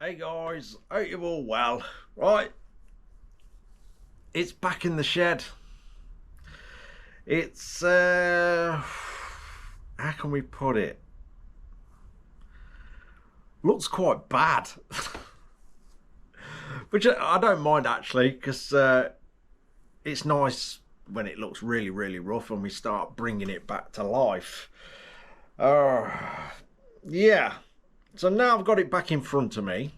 Hey guys, hope you're all well. Right, it's back in the shed. It's how can we put it? Looks quite bad, which I don't mind actually, because it's nice when it looks really, really rough and we start bringing it back to life. Uh, yeah. So now I've got it back in front of me.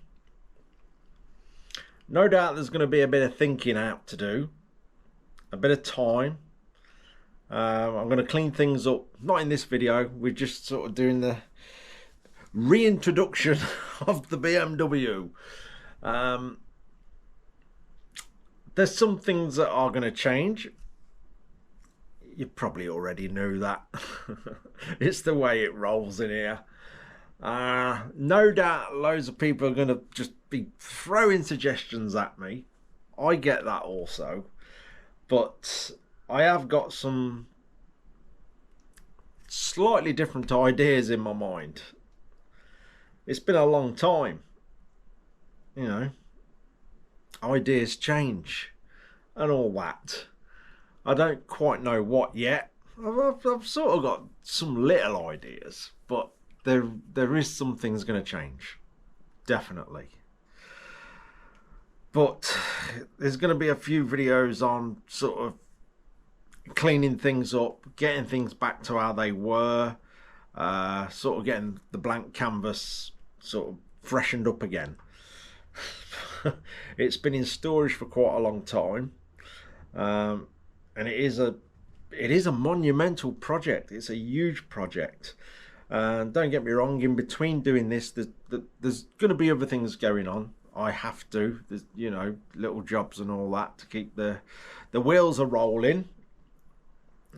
No doubt there's going to be a bit of thinking out to do, a bit of time. I'm going to clean things up, not in this video, we're just sort of doing the reintroduction of the BMW. There's some things that are going to change. You probably already knew that. It's the way it rolls in here. No doubt loads of people are going to just be throwing suggestions at me. I get that also. But I have got some slightly different ideas in my mind. It's been a long time. You know, ideas change and all that. I don't quite know what yet. I've sort of got some little ideas, but there is some things going to change, definitely. But there's going to be a few videos on sort of cleaning things up, getting things back to how they were, sort of getting the blank canvas sort of freshened up again. It's been in storage for quite a long time, and it is a monumental project. It's a huge project. And don't get me wrong, in between doing this, there's going to be other things going on. I have to, there's, you know, little jobs and all that to keep the wheels are rolling.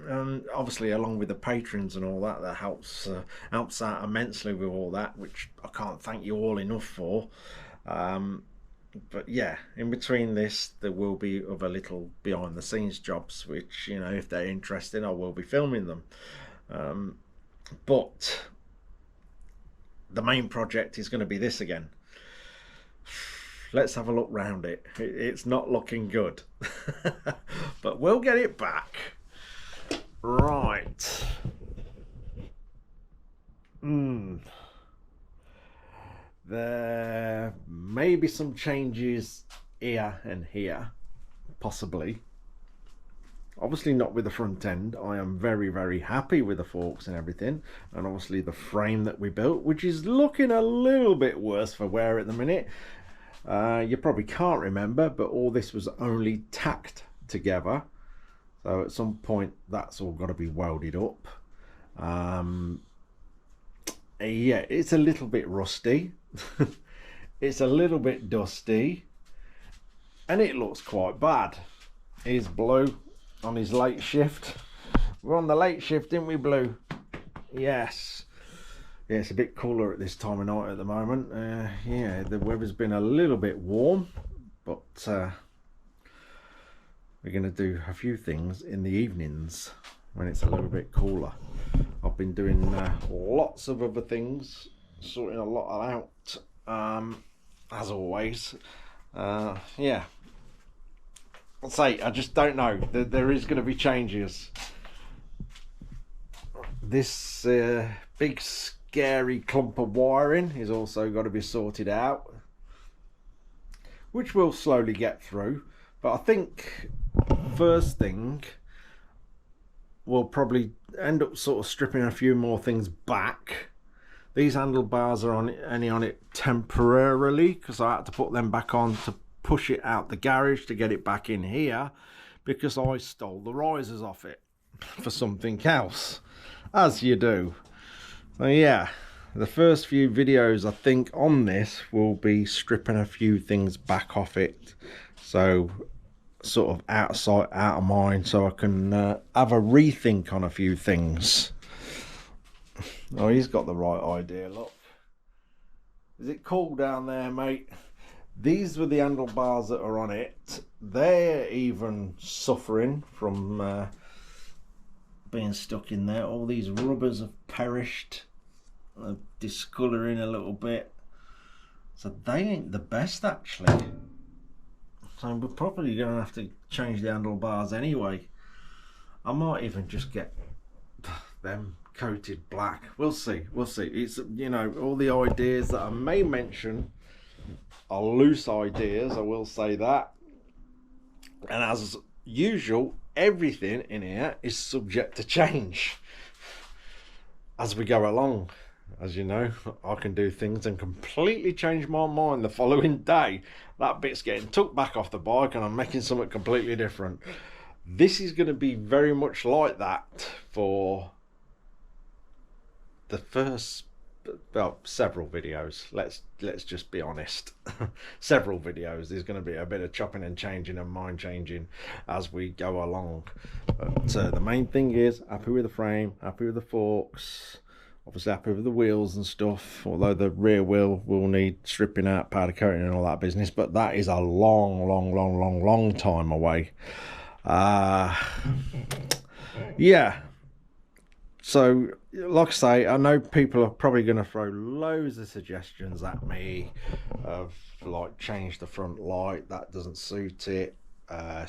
And obviously, along with the patrons and all that, that helps out immensely with all that, which I can't thank you all enough for. But yeah, in between this, there will be other little behind the scenes jobs, which, you know, if they're interesting, I will be filming them. But the main project is going to be this again. Let's have a look round it. It's not looking good. But we'll get it back. Right. There may be some changes here and here, possibly. Obviously not with the front end. I am very, very happy with the forks and everything, and obviously the frame that we built, which is looking a little bit worse for wear at the minute. You probably can't remember, but all this was only tacked together, so at some point that's all got to be welded up. Yeah, it's a little bit rusty. It's a little bit dusty, and it looks quite bad. Here's Blue on his late shift. We're on the late shift, didn't we, Blue? Yes. Yeah, it's a bit cooler at this time of night at the moment. Yeah, the weather's been a little bit warm, but we're going to do a few things in the evenings when it's a little bit cooler. I've been doing lots of other things, sorting a lot out, as always. Yeah, I'll say, I just don't know. There is going to be changes. This big scary clump of wiring is also got to be sorted out, which we'll slowly get through. But I think first thing, we'll probably end up sort of stripping a few more things back. These handlebars are only on it temporarily, because I had to put them back on to push it out the garage to get it back in here, because I stole the risers off it for something else, as you do. So yeah, the first few videos I think on this will be stripping a few things back off it, so sort of out of sight, out of mind, so I can have a rethink on a few things. Oh, he's got the right idea, look. Is it cool down there, mate? These were the handlebars that are on it. They're even suffering from being stuck in there. All these rubbers have perished, discoloring a little bit. So they ain't the best actually. So we're probably going to have to change the handlebars anyway. I might even just get them coated black. We'll see. It's, you know, all the ideas that I may mention are loose ideas, I will say that. And as usual, everything in here is subject to change as we go along. As you know, I can do things and completely change my mind the following day. That bit's getting took back off the bike and I'm making something completely different. This is going to be very much like that for the first, well, several videos. Let's just be honest. Several videos. There's going to be a bit of chopping and changing and mind changing as we go along. But the main thing is happy with the frame, happy with the forks. Obviously happy with the wheels and stuff, although the rear wheel will need stripping out, powder coating and all that business, but that is a long time away. Yeah. So, like I say, I know people are probably going to throw loads of suggestions at me of, like, change the front light, that doesn't suit it,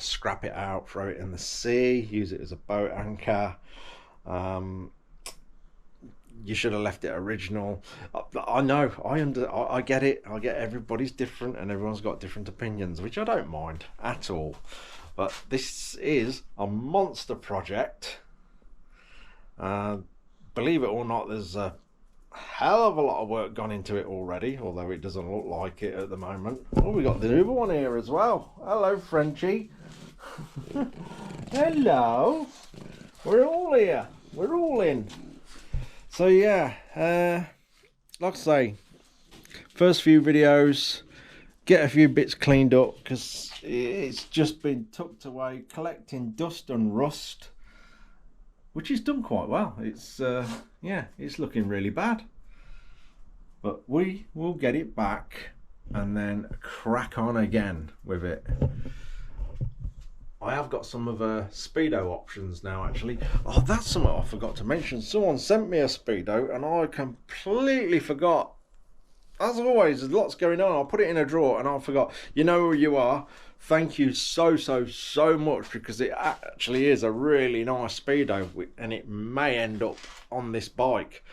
scrap it out, throw it in the sea, use it as a boat anchor. You should have left it original. I know, I get it. I get everybody's different and everyone's got different opinions, which I don't mind at all. But this is a monster project. Believe it or not, there's a hell of a lot of work gone into it already, although it doesn't look like it at the moment. Oh, we got the other one here as well. Hello, Frenchie. Hello. We're all here. We're all in. So yeah, like I say, first few videos, get a few bits cleaned up because it's just been tucked away, collecting dust and rust, which is done quite well. It's yeah, it's looking really bad, but we will get it back and then crack on again with it. I have got some of Speedo options now actually. Oh, that's something I forgot to mention. Someone sent me a Speedo and I completely forgot. As always, there's lots going on. I'll put it in a drawer and I forgot. You know who you are. Thank you so much, because it actually is a really nice Speedo and it may end up on this bike.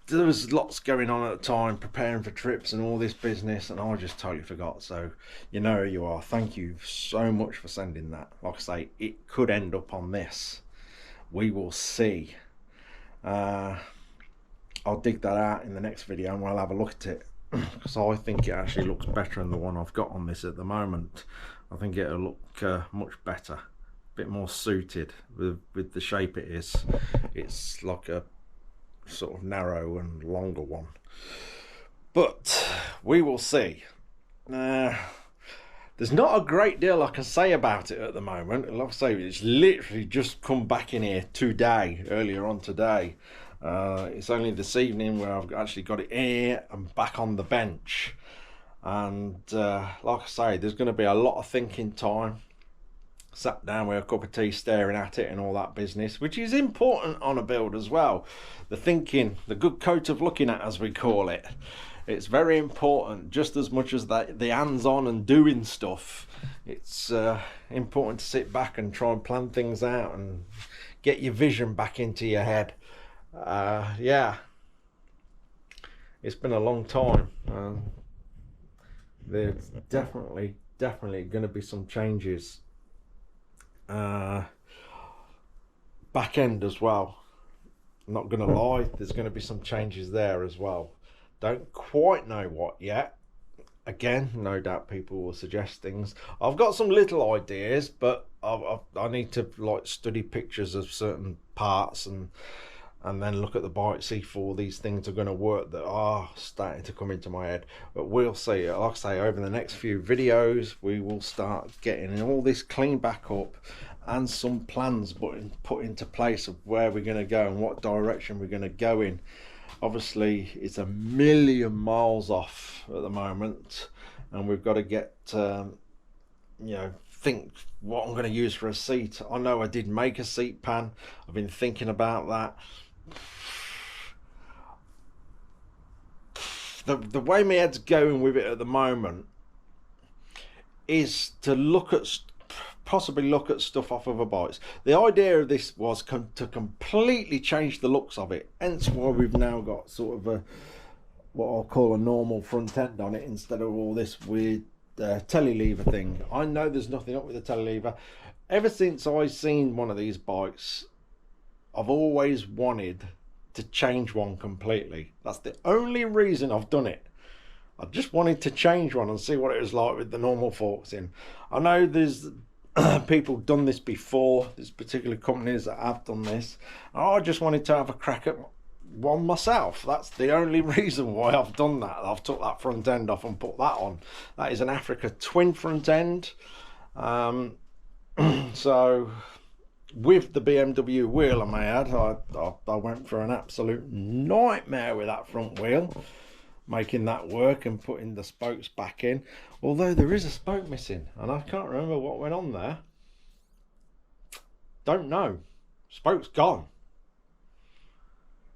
There was lots going on at the time, preparing for trips and all this business, and I just totally forgot. So you know who you are. Thank you so much for sending that. Like I say, it could end up on this. We will see. I'll dig that out in the next video and we'll have a look at it, because I think it actually looks better than the one I've got on this at the moment. I think it'll look much better, a bit more suited with the shape it is. It's like a sort of narrow and longer one, but we will see. There's not a great deal I can say about it at the moment. Like I say, it's literally just come back in here today, earlier on today. It's only this evening where I've actually got it here and back on the bench, and like I say, there's going to be a lot of thinking time, sat down with a cup of tea staring at it and all that business, which is important on a build as well. The thinking, the good coat of looking at, as we call it, it's very important, just as much as the hands-on and doing stuff. It's important to sit back and try and plan things out and get your vision back into your head. Yeah, it's been a long time. There's definitely going to be some changes back end as well. I'm not gonna lie, there's going to be some changes there as well. Don't quite know what yet. Again, no doubt people will suggest things. I've got some little ideas, but I need to like study pictures of certain parts and then look at the bike, see if all these things are going to work that are starting to come into my head. But we'll see. Like I say, over the next few videos we will start getting all this cleaned back up and some plans put into place of where we're going to go and what direction we're going to go in. Obviously it's a million miles off at the moment, and we've got to get you know, think what I'm going to use for a seat. I know I did make a seat pan. I've been thinking about that. the way my head's going with it at the moment is to possibly look at stuff off other bikes. The idea of this was to completely change the looks of it, hence why we've now got sort of a what I'll call a normal front end on it instead of all this weird telelever thing. I know there's nothing up with the telelever. Ever since I've seen one of these bikes, I've always wanted to change one completely. That's the only reason I've done it. I just wanted to change one and see what it was like with the normal forks in. I know there's people done this before. There's particular companies that have done this. I just wanted to have a crack at one myself. That's the only reason why I've done that. I've took that front end off and put that on. That is an Africa twin front end. So with the BMW wheel on my head, I went for an absolute nightmare with that front wheel, making that work and putting the spokes back in, although there is a spoke missing and I can't remember what went on there. Don't know. Spoke's gone.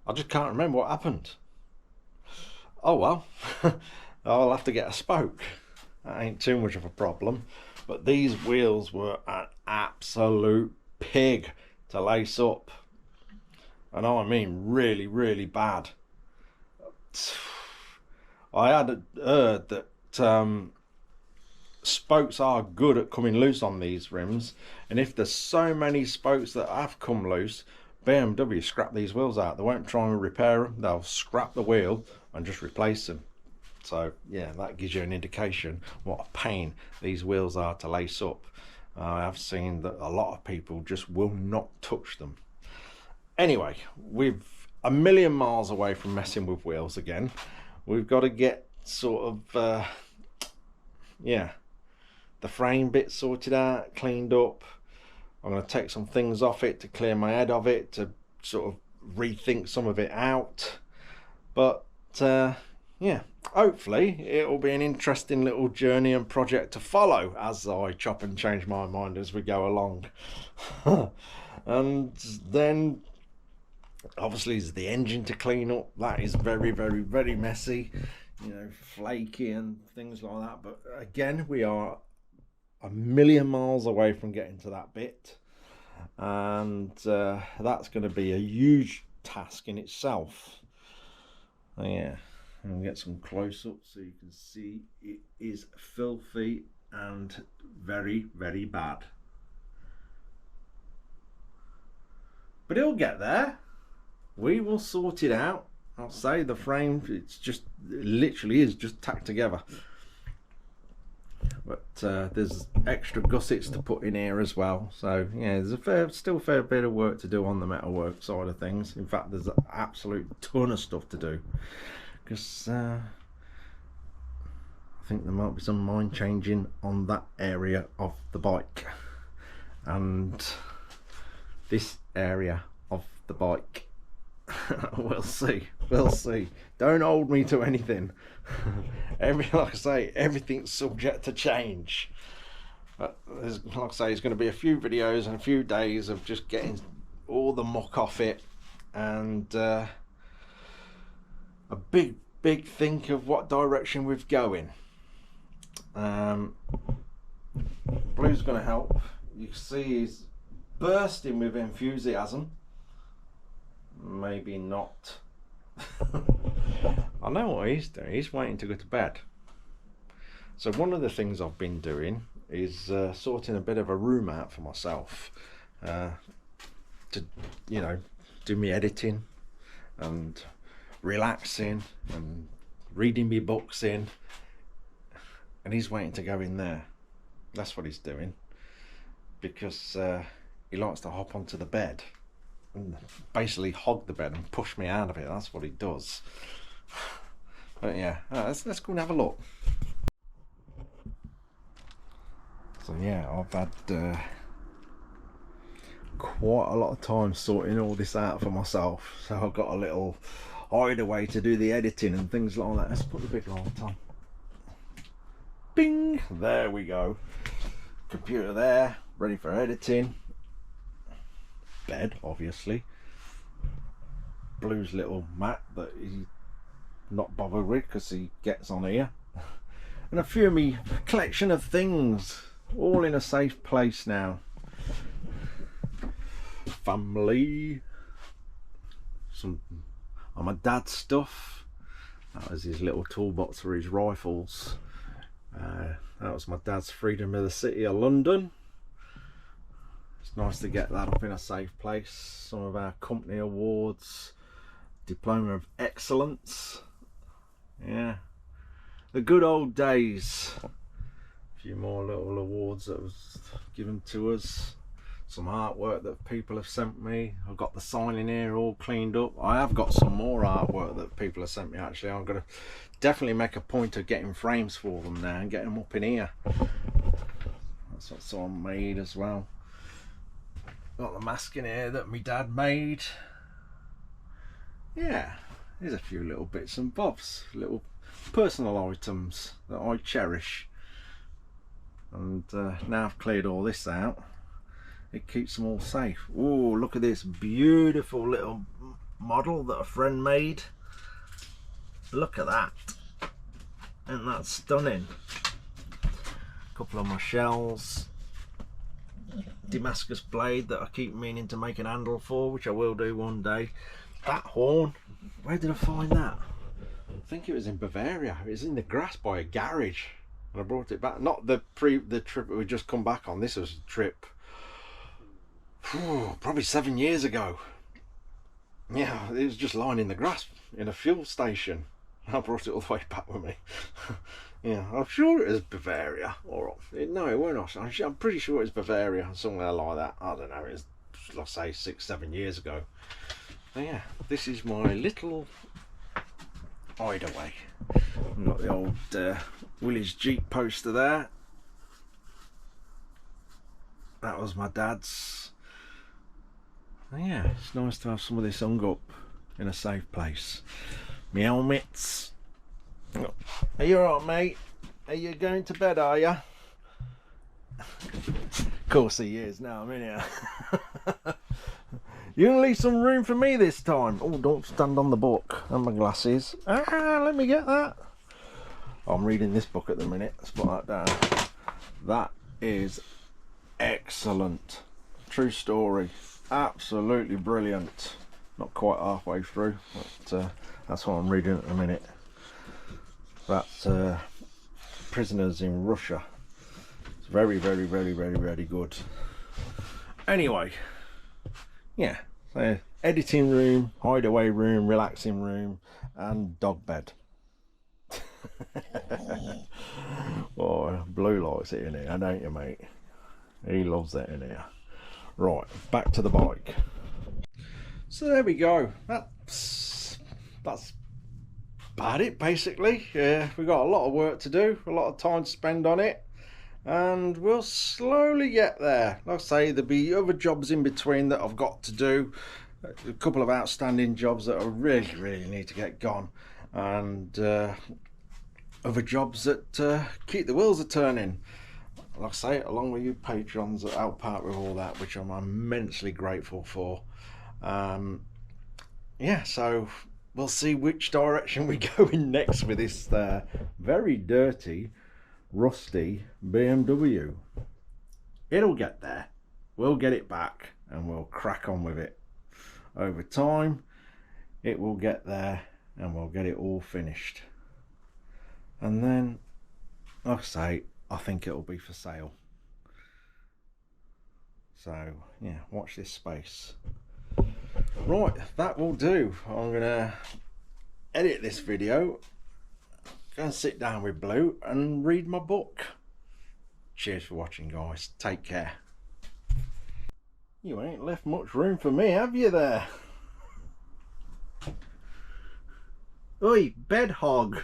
I just can't remember what happened. Oh well. I'll have to get a spoke. That ain't too much of a problem. But these wheels were an absolute pig to lace up, and I mean really, really bad. I had heard that spokes are good at coming loose on these rims, and if there's so many spokes that have come loose, BMW scrap these wheels out. They won't try and repair them. They'll scrap the wheel and just replace them. So yeah, that gives you an indication what a pain these wheels are to lace up. I have seen that a lot of people just will not touch them. Anyway, we're a million miles away from messing with wheels again. We've got to get sort of yeah, the frame bit sorted out, cleaned up. I'm going to take some things off it to clear my head of it, to sort of rethink some of it out. But yeah, hopefully it'll be an interesting little journey and project to follow as I chop and change my mind as we go along. And then obviously there's the engine to clean up. That is very, very, very messy, you know, flaky and things like that. But again, we are a million miles away from getting to that bit, and that's going to be a huge task in itself. Yeah, I'll get some close-ups so you can see it is filthy and very, very bad, but it'll get there. We will sort it out. I'll say the frame, it's just, it literally is just tacked together. But there's extra gussets to put in here as well. So yeah, there's still a fair bit of work to do on the metalwork side of things. In fact, there's an absolute ton of stuff to do, because I think there might be some mind changing on that area of the bike and this area of the bike. We'll see. Don't hold me to anything. Like I say, everything's subject to change. Like I say, it's going to be a few videos and a few days of just getting all the muck off it, and a big think of what direction we're going. Blue's going to help. You can see he's bursting with enthusiasm. Maybe not. I know what he's doing. He's waiting to go to bed. So one of the things I've been doing is sorting a bit of a room out for myself, to, you know, do me editing and relaxing and reading me books in, and he's waiting to go in there. That's what he's doing, because he likes to hop onto the bed and basically hog the bed and push me out of it. That's what he does. But yeah, let's go and have a look. So yeah, I've had quite a lot of time sorting all this out for myself, so I've got a little hideaway to do the editing and things like that. Let's put the big light on. Bing! There we go. Computer there, ready for editing. Bed, obviously. Blue's little mat that he not bothered with because he gets on here. And a few of me collection of things, all in a safe place now. Family, some of my dad's stuff. That was his little toolbox for his rifles. That was my dad's Freedom of the City of London. It's nice to get that up in a safe place. Some of our company awards, Diploma of Excellence. Yeah, the good old days. A few more little awards that was given to us. Some artwork that people have sent me. I've got the signing here all cleaned up. I have got some more artwork that people have sent me actually. I'm going to definitely make a point of getting frames for them now and getting them up in here. That's what someone made as well. Got the mask in here that my dad made. Yeah, there's a few little bits and bobs, little personal items that I cherish. And now I've cleared all this out, it keeps them all safe. Oh, look at this beautiful little model that a friend made. Look at that. Isn't that stunning? A couple of my shells. Damascus blade that I keep meaning to make an handle for, which I will do one day. That horn, where did I find that? I think it was in Bavaria. It was in the grass by a garage, and I brought it back. Not the trip we just come back on. This was a trip probably 7 years ago. Yeah, it was just lying in the grass in a fuel station. I brought it all the way back with me. Yeah, I'm sure it was Bavaria, or no, it weren't. I'm pretty sure it was Bavaria, somewhere like that. I don't know. It was, let's say, 6-7 years ago. So yeah, this is my little hideaway. I've got the old Willys Jeep poster there. That was my dad's. So yeah, it's nice to have some of this hung up in a safe place. My helmets. Are you alright, mate? Are you going to bed, are you? Of course he is now, I'm in here. You gonna leave some room for me this time? Oh, don't stand on the book. And my glasses. Let me get that. I'm reading this book at the minute. Let's put that down. That is excellent. True story. Absolutely brilliant. Not quite halfway through, but that's what I'm reading at the minute. That's Prisoners in Russia. It's very, very, very, very, very good. Anyway, yeah, so editing room, hideaway room, relaxing room, and dog bed. Oh, Blue likes it in here, don't you, mate? He loves it in here. Right, back to the bike. So there we go. That's about it, basically. Yeah, we've got a lot of work to do, a lot of time to spend on it, and we'll slowly get there. Like I say, there'll be other jobs in between that I've got to do, a couple of outstanding jobs that I really need to get gone, and other jobs that keep the wheels a turning. Like I say, along with you patrons that help out with all that, which I'm immensely grateful for. Yeah, so we'll see which direction we go in next with this very dirty, rusty BMW. It'll get there. We'll get it back and we'll crack on with it. Over time, it will get there and we'll get it all finished. And then, like I say, I think it'll be for sale. So, yeah, watch this space. Right, that will do. I'm gonna edit this video, go and sit down with Blue and read my book. Cheers for watching, guys. Take care. You ain't left much room for me, have you there? Oi, bed hog.